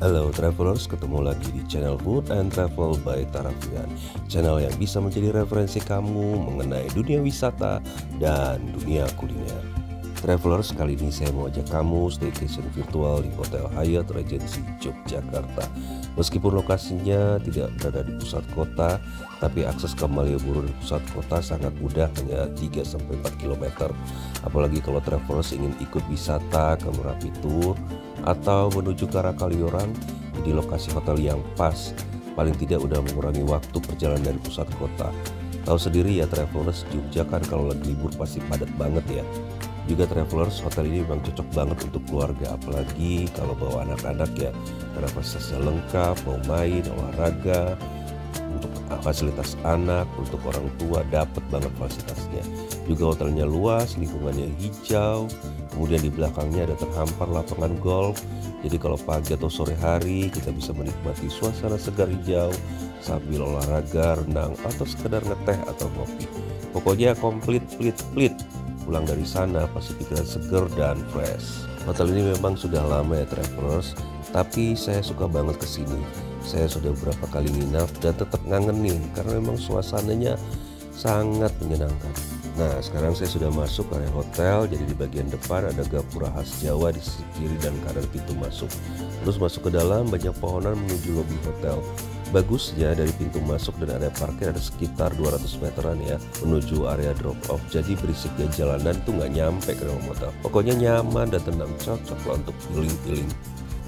Halo travelers, ketemu lagi di channel Food and Travel by Tarafian. Channel yang bisa menjadi referensi kamu mengenai dunia wisata dan dunia kuliner. Travelers, kali ini saya mau ajak kamu staycation virtual di Hotel Hyatt Regency Yogyakarta. Meskipun lokasinya tidak berada di pusat kota, tapi akses ke Malioboro di pusat kota sangat mudah, hanya 3-4 km. Apalagi kalau travelers ingin ikut wisata ke Merapi Tour atau menuju ke arah Kaliurang, di lokasi hotel yang pas. Paling tidak udah mengurangi waktu perjalanan dari pusat kota. Tahu sendiri ya travelers, Jogja kan kalau lagi libur pasti padat banget ya. Juga travelers, hotel ini memang cocok banget untuk keluarga, apalagi kalau bawa anak-anak ya, karena fasilitasnya lengkap, mau main, olahraga, untuk fasilitas anak, untuk orang tua dapat banget fasilitasnya. Juga hotelnya luas, lingkungannya hijau, kemudian di belakangnya ada terhampar lapangan golf. Jadi kalau pagi atau sore hari kita bisa menikmati suasana segar hijau sambil olahraga, renang, atau sekedar ngeteh atau ngopi. Pokoknya komplit, plit. Pulang dari sana pasti pikiran seger dan fresh. Hotel ini memang sudah lama ya travelers, tapi saya suka banget kesini. Saya sudah beberapa kali nginap dan tetap ngangenin karena memang suasananya sangat menyenangkan. Nah, sekarang saya sudah masuk area hotel. Jadi di bagian depan ada gapura khas Jawa di sisi kiri dan kanan pintu masuk. Terus masuk ke dalam, banyak pohonan menuju lobi hotel. Bagusnya dari pintu masuk dan area parkir ada sekitar 200 meteran ya menuju area drop off. Jadi berisiknya jalanan tuh nggak nyampe ke dalam hotel. Pokoknya nyaman dan tenang, cocok lah untuk healing.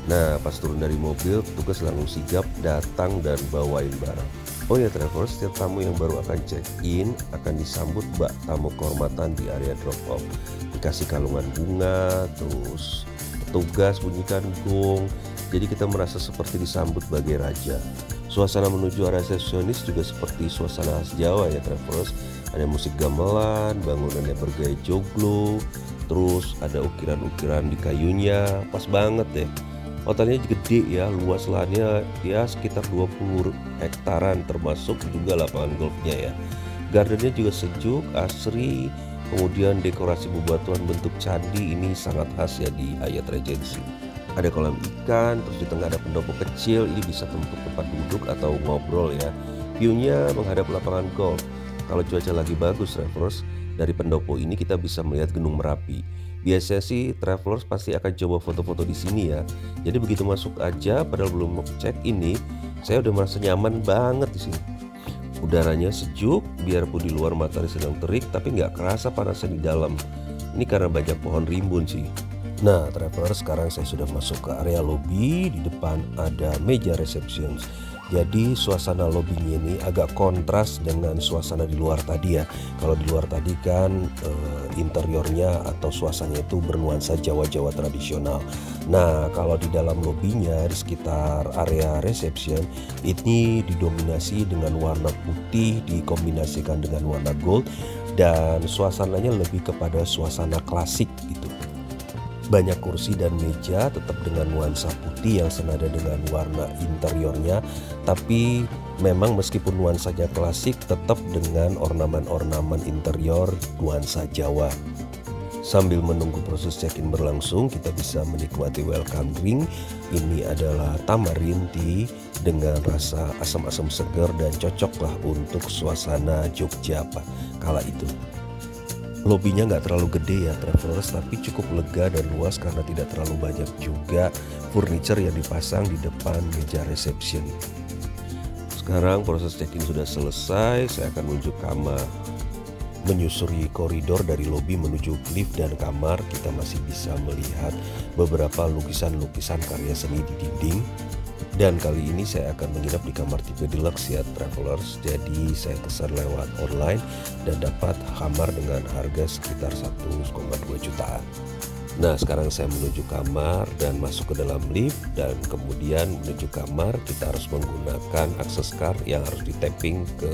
Nah, pas turun dari mobil, petugas langsung sigap datang dan bawain barang. Oh ya travelers, setiap tamu yang baru akan check-in akan disambut bak tamu kehormatan di area drop off. Dikasih kalungan bunga, terus petugas bunyikan gong. Jadi kita merasa seperti disambut bagai raja. Suasana menuju area resepsionis juga seperti suasana khas Jawa ya travelers. Ada musik gamelan, bangunannya bergaya joglo, terus ada ukiran-ukiran di kayunya, pas banget deh. Hotelnya gede ya, luas lahannya ya sekitar 20 hektaran, termasuk juga lapangan golfnya ya. Gardennya juga sejuk, asri, kemudian dekorasi bebatuan bentuk candi ini sangat khas ya di Hyatt Regency. Ada kolam ikan, terus di tengah ada pendopo kecil, ini bisa untuk tempat duduk atau ngobrol ya. View-nya menghadap lapangan golf. Kalau cuaca lagi bagus travelers, dari pendopo ini kita bisa melihat Gunung Merapi. Biasanya sih travelers pasti akan coba foto-foto di sini ya. Jadi begitu masuk aja, padahal belum check ini, saya udah merasa nyaman banget di sini. Udaranya sejuk, biarpun di luar matahari sedang terik, tapi nggak kerasa panasnya di dalam. Ini karena banyak pohon rimbun sih. Nah travelers, sekarang saya sudah masuk ke area lobby. Di depan ada meja reception. Jadi suasana lobbynya ini agak kontras dengan suasana di luar tadi ya. Kalau di luar tadi kan interiornya atau suasananya itu bernuansa Jawa-Jawa tradisional. Nah kalau di dalam lobbynya di sekitar area reception ini didominasi dengan warna putih dikombinasikan dengan warna gold, dan suasananya lebih kepada suasana klasik gitu. Banyak kursi dan meja tetap dengan nuansa putih yang senada dengan warna interiornya, tapi memang meskipun nuansanya klasik tetap dengan ornamen-ornamen interior nuansa Jawa. Sambil menunggu proses check-in berlangsung, kita bisa menikmati welcome drink. Ini adalah tamarin tea dengan rasa asam-asam segar dan cocoklah untuk suasana Jogja kala itu. Lobbynya nggak terlalu gede ya travelers, tapi cukup lega dan luas karena tidak terlalu banyak juga furniture yang dipasang di depan meja reception. Sekarang proses check-in sudah selesai, saya akan menuju kamar. Menyusuri koridor dari lobby menuju lift dan kamar, kita masih bisa melihat beberapa lukisan-lukisan karya seni di dinding. Dan kali ini saya akan menginap di kamar tipe deluxe ya travelers. Jadi saya pesan lewat online dan dapat kamar dengan harga sekitar 1,2 jutaan. Nah sekarang saya menuju kamar dan masuk ke dalam lift, dan kemudian menuju kamar kita harus menggunakan akses card yang harus di-tapping ke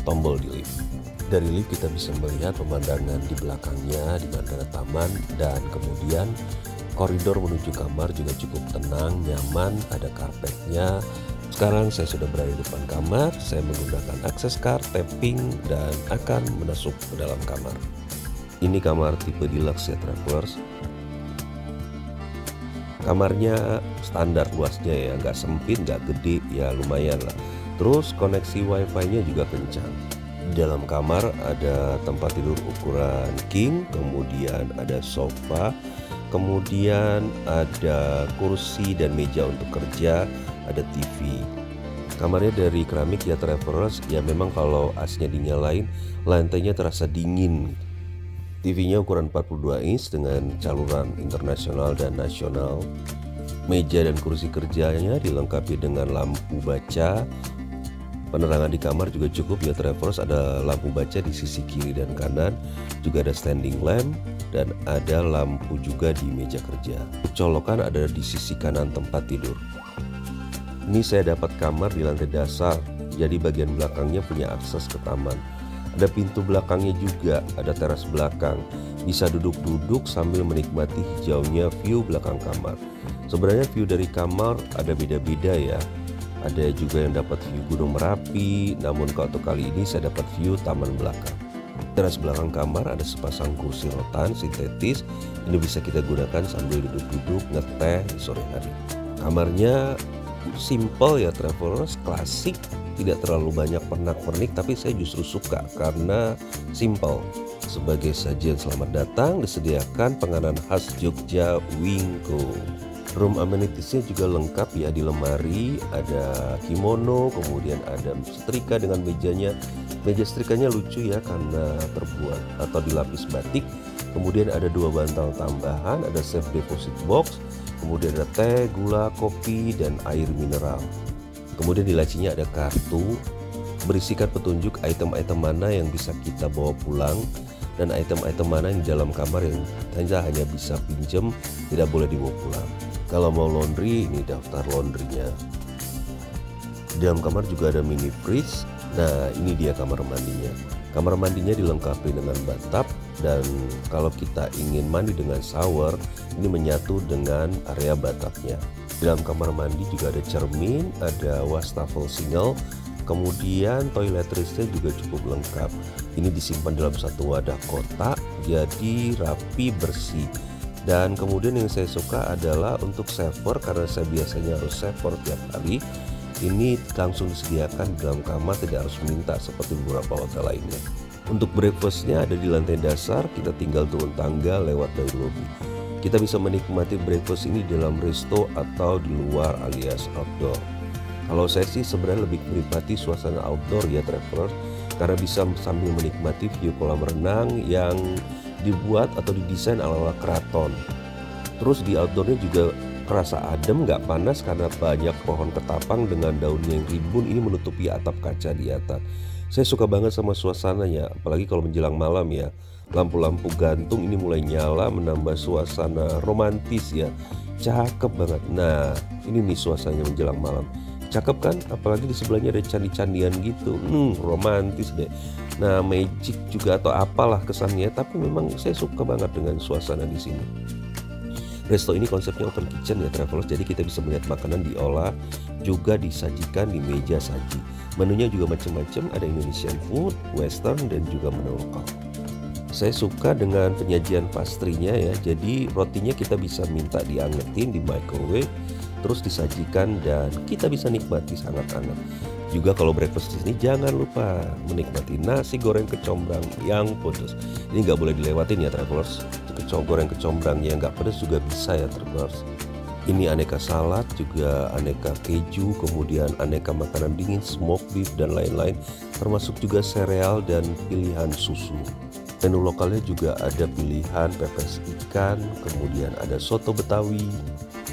tombol di lift. Dari lift kita bisa melihat pemandangan di belakangnya di mana ada taman, dan kemudian koridor menuju kamar juga cukup tenang, nyaman, ada karpetnya. Sekarang saya sudah berada di depan kamar, saya menggunakan akses card, tapping, dan akan masuk ke dalam kamar. Ini kamar tipe deluxe ya travelers. Kamarnya standar luasnya ya, nggak sempit, nggak gede, ya lumayan lah. Terus koneksi wifi-nya juga kencang. Di dalam kamar ada tempat tidur ukuran king, kemudian ada sofa, kemudian ada kursi dan meja untuk kerja, ada TV. Kamarnya dari keramik ya Travelers, ya memang kalau AC-nya dinyalain lantainya terasa dingin. TV-nya ukuran 42 inch dengan saluran internasional dan nasional. Meja dan kursi kerjanya dilengkapi dengan lampu baca. Penerangan di kamar juga cukup ya Travelers, ada lampu baca di sisi kiri dan kanan, juga ada standing lamp dan ada lampu juga di meja kerja. Colokan ada di sisi kanan tempat tidur. Ini saya dapat kamar di lantai dasar, jadi bagian belakangnya punya akses ke taman. Ada pintu belakangnya juga, ada teras belakang. Bisa duduk-duduk sambil menikmati hijaunya view belakang kamar. Sebenarnya view dari kamar ada beda-beda ya. Ada juga yang dapat view Gunung Merapi, namun untuk kali ini saya dapat view taman belakang. Teras belakang kamar ada sepasang kursi rotan sintetis. Ini bisa kita gunakan sambil duduk-duduk ngeteh di sore hari. Kamarnya simple ya Travelers, klasik, tidak terlalu banyak pernak-pernik, tapi saya justru suka karena simple. Sebagai sajian selamat datang disediakan penganan khas Jogja Wingko. Room amenitiesnya juga lengkap ya, di lemari ada kimono, kemudian ada setrika dengan mejanya. Meja setrikanya lucu ya karena terbuat atau dilapis batik. Kemudian ada 2 bantal tambahan, ada safe deposit box, kemudian ada teh, gula, kopi, dan air mineral. Kemudian di lacinya ada kartu berisikan petunjuk item-item mana yang bisa kita bawa pulang dan item-item mana yang di dalam kamar yang hanya bisa pinjem, tidak boleh dibawa pulang. Kalau mau laundry, ini daftar laundrynya. Di dalam kamar juga ada mini fridge. Nah, ini dia kamar mandinya. Kamar mandinya dilengkapi dengan bathtub, dan kalau kita ingin mandi dengan shower, ini menyatu dengan area bathtubnya. Di dalam kamar mandi juga ada cermin, ada wastafel single, kemudian toiletries-nya juga cukup lengkap. Ini disimpan dalam satu wadah kotak, jadi rapi bersih. Dan kemudian yang saya suka adalah untuk saver, karena saya biasanya harus saver tiap hari. Ini langsung disediakan di dalam kamar, tidak harus minta seperti beberapa hotel lainnya. Untuk breakfastnya ada di lantai dasar, kita tinggal turun tangga lewat dari lobby. Kita bisa menikmati breakfast ini di dalam resto atau di luar alias outdoor. Kalau saya sih sebenarnya lebih menikmati suasana outdoor ya Travelers, karena bisa sambil menikmati view kolam renang yang dibuat atau didesain ala-ala keraton. Terus di outdoornya juga kerasa adem, nggak panas karena banyak pohon ketapang dengan daunnya yang rimbun ini menutupi atap kaca di atas. Saya suka banget sama suasananya, apalagi kalau menjelang malam ya. Lampu-lampu gantung ini mulai nyala, menambah suasana romantis ya. Cakep banget. Nah, ini nih suasananya menjelang malam. Cakep kan? Apalagi di sebelahnya ada candi-candian gitu. Romantis deh. Nah, magic juga atau apalah kesannya, tapi memang saya suka banget dengan suasana di sini. Resto ini konsepnya open kitchen ya Travelers, jadi kita bisa melihat makanan diolah juga disajikan di meja saji. Menunya juga macam-macam, ada Indonesian food, western, dan juga menu lokal. Saya suka dengan penyajian pastrinya ya, jadi rotinya kita bisa minta diangetin di microwave, terus disajikan dan kita bisa nikmati sangat-sangat. Juga kalau breakfast di sini jangan lupa menikmati nasi goreng kecombrang yang pedas. Ini nggak boleh dilewatin ya Travelers. Goreng kecombrang yang nggak pedas juga bisa ya Travelers. Ini aneka salad, juga aneka keju, kemudian aneka makanan dingin, smoked beef dan lain-lain, termasuk juga sereal dan pilihan susu. Menu lokalnya juga ada pilihan pepes ikan, kemudian ada soto Betawi,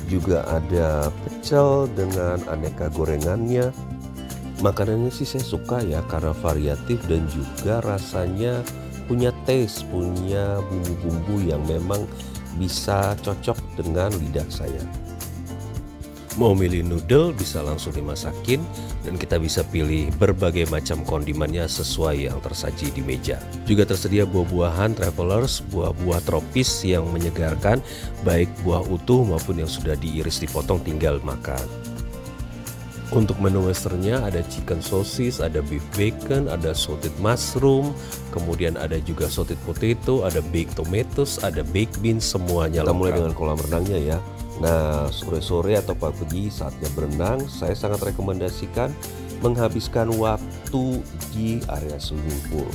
juga ada pecel dengan aneka gorengannya. Makanannya sih saya suka ya karena variatif dan juga rasanya punya taste, punya bumbu-bumbu yang memang bisa cocok dengan lidah saya. Mau milih noodle bisa langsung dimasakin dan kita bisa pilih berbagai macam kondimennya sesuai yang tersaji di meja. Juga tersedia buah-buahan Travelers, buah-buah tropis yang menyegarkan, baik buah utuh maupun yang sudah diiris dipotong tinggal makan. Untuk menu westernnya ada chicken sosis, ada beef bacon, ada salted mushroom, kemudian ada juga salted potato, ada baked tomatoes, ada baked beans, semuanya lengkap. Kita mulai dengan kolam renangnya ya. Nah, sore-sore atau pagi saatnya berenang, saya sangat rekomendasikan menghabiskan waktu di area swimming pool.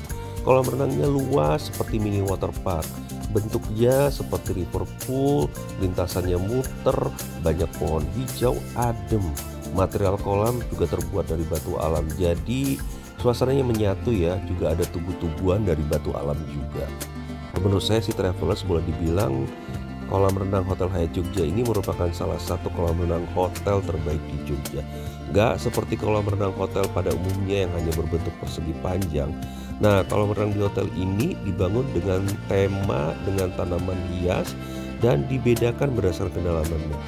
Kolam renangnya luas seperti mini waterpark. Bentuknya seperti river pool, lintasannya muter, banyak pohon hijau, adem. Material kolam juga terbuat dari batu alam, jadi suasananya menyatu ya. Juga ada tugu-tuguan dari batu alam juga. Menurut saya sih Travelers boleh dibilang kolam renang Hotel Hyatt Jogja ini merupakan salah satu kolam renang hotel terbaik di Jogja. Gak seperti kolam renang hotel pada umumnya yang hanya berbentuk persegi panjang. Nah, kolam renang di hotel ini dibangun dengan tema dengan tanaman hias dan dibedakan berdasarkan kedalamannya.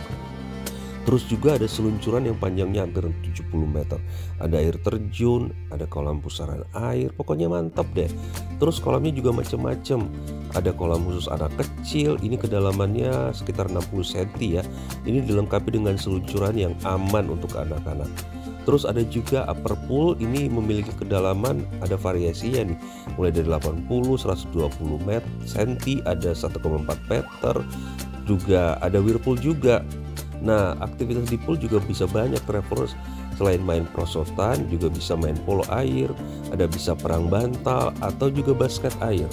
Terus juga ada seluncuran yang panjangnya hampir 70 meter. Ada air terjun, ada kolam pusaran air, pokoknya mantap deh. Terus kolamnya juga macam-macam. Ada kolam khusus anak kecil, ini kedalamannya sekitar 60 cm ya. Ini dilengkapi dengan seluncuran yang aman untuk anak-anak. Terus ada juga upper pool, ini memiliki kedalaman, ada variasinya nih. Mulai dari 80, 120 cm, ada 1,4 meter. Juga ada whirlpool juga. Nah, aktivitas di pool juga bisa banyak Travelers. Selain main prosotan, juga bisa main polo air, ada bisa perang bantal, atau juga basket air.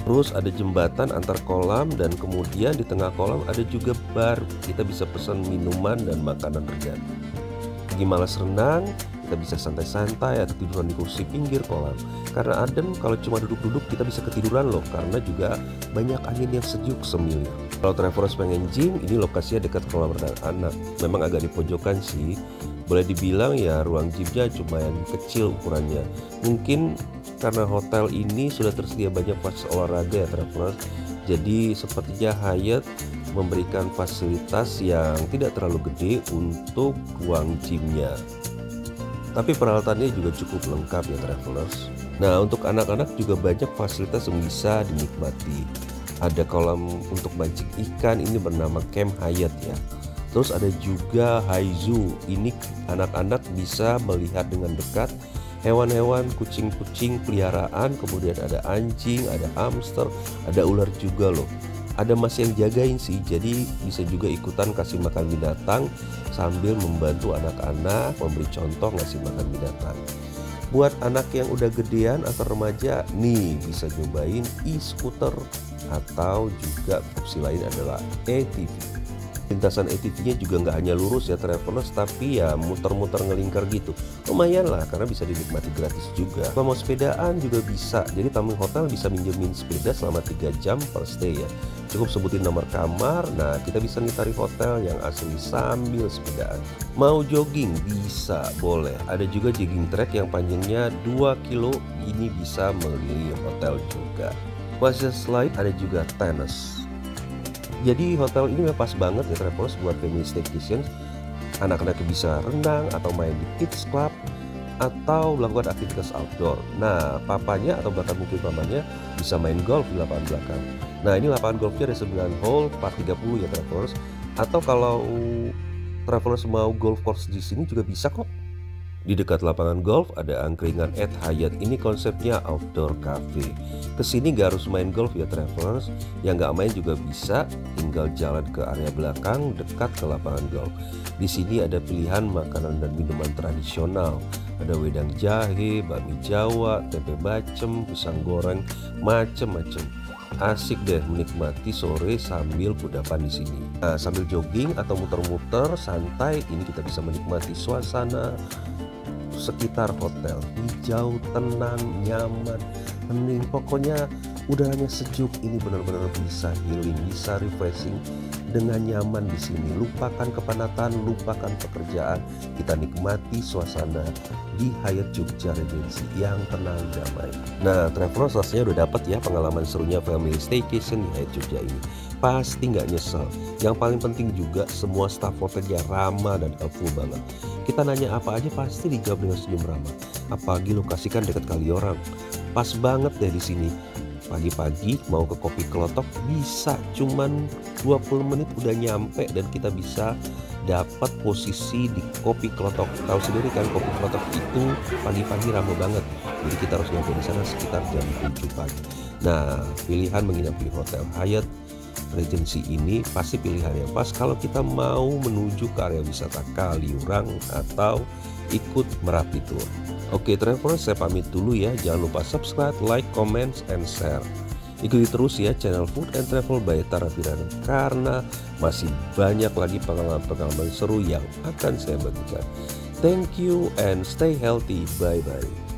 Terus ada jembatan antar kolam, dan kemudian di tengah kolam ada juga bar. Kita bisa pesan minuman dan makanan ringan. Bagi malas renang, kita bisa santai-santai atau tiduran di kursi pinggir kolam. Karena adem, kalau cuma duduk-duduk kita bisa ketiduran loh, karena juga banyak angin yang sejuk semilir. Kalau Travelers pengen gym, ini lokasinya dekat kolam renang anak. Memang agak di pojokan sih. Boleh dibilang ya ruang gymnya cuma yang kecil ukurannya. Mungkin karena hotel ini sudah tersedia banyak fasilitas olahraga ya Travelers. Jadi sepertinya Hyatt memberikan fasilitas yang tidak terlalu gede untuk ruang gymnya. Tapi peralatannya juga cukup lengkap ya Travelers. Nah, untuk anak-anak juga banyak fasilitas yang bisa dinikmati. Ada kolam untuk mancing ikan, ini bernama Camp Hyatt ya. Terus ada juga High Zoo, ini anak-anak bisa melihat dengan dekat hewan-hewan, kucing-kucing peliharaan, kemudian ada anjing, ada hamster, ada ular juga loh. Ada mas yang jagain sih, jadi bisa juga ikutan kasih makan binatang sambil membantu anak-anak memberi contoh ngasih makan binatang. Buat anak yang udah gedean atau remaja, nih bisa nyobain e-scooter atau juga opsi lain adalah ATV. Lintasan ATV-nya juga nggak hanya lurus ya Travelers, tapi ya muter-muter ngelingkar gitu. Lumayan lah karena bisa dinikmati gratis juga. Kalau mau sepedaan juga bisa. Jadi tamu hotel bisa minjemin sepeda selama 3 jam per stay ya. Cukup sebutin nomor kamar, nah kita bisa ngitari hotel yang asli sambil sepedaan. Mau jogging bisa, boleh. Ada juga jogging track yang panjangnya 2 kilo, ini bisa mengelilingi hotel juga. Fasilitas lain ada juga tenis. Jadi hotel ini memang pas banget ya Travelers buat family staycation. Anak-anak bisa renang atau main di kids club atau melakukan aktivitas outdoor. Nah, papanya atau bahkan mungkin mamanya bisa main golf di lapangan belakang. Nah, ini lapangan golfnya ada 9 hole par 30 ya Travelers. Atau kalau Travelers mau golf course di sini juga bisa kok. Di dekat lapangan golf ada angkringan at Hyatt. Ini konsepnya outdoor cafe. Kesini gak harus main golf ya Travelers. Yang gak main juga bisa, tinggal jalan ke area belakang dekat ke lapangan golf. Di sini ada pilihan makanan dan minuman tradisional. Ada wedang jahe, bakmi Jawa, tempe bacem, pisang goreng, macem-macem. Asik deh menikmati sore sambil kudapan di sini. Nah, sambil jogging atau muter-muter santai, ini kita bisa menikmati suasana sekitar hotel. Hijau, tenang, nyaman, hening. Pokoknya udaranya sejuk. Ini benar-benar bisa healing, bisa refreshing dengan nyaman di sini. Lupakan kepenatan, lupakan pekerjaan. Kita nikmati suasana di Hyatt Jogja Regency yang tenang, damai. Nah, Travelers rasanya udah dapat ya pengalaman serunya family staycation di Hyatt Jogja ini. Pasti nggak nyesel. Yang paling penting juga semua staf hotelnya ramah dan helpful banget. Kita nanya apa aja pasti dijawab dengan senyum ramah. Apalagi lokasi kan dekat Kaliorang. Pas banget deh di sini. Pagi-pagi mau ke Kopi Klotok bisa, cuman 20 menit udah nyampe dan kita bisa dapat posisi di Kopi Klotok. Tahu sendiri kan Kopi Klotok itu pagi-pagi ramai banget. Jadi kita harus nyampe di sana sekitar jam 7 pagi. Nah, pilihan menginap di Hotel Hyatt Regency ini pasti pilihan yang pas kalau kita mau menuju ke area wisata Kaliurang atau ikut Merapi Tour. Oke travelers, saya pamit dulu ya. Jangan lupa subscribe, like, comment, and share. Ikuti terus ya channel Food and Travel by Taraviran karena masih banyak lagi pengalaman-pengalaman seru yang akan saya bagikan. Thank you and stay healthy. Bye-bye.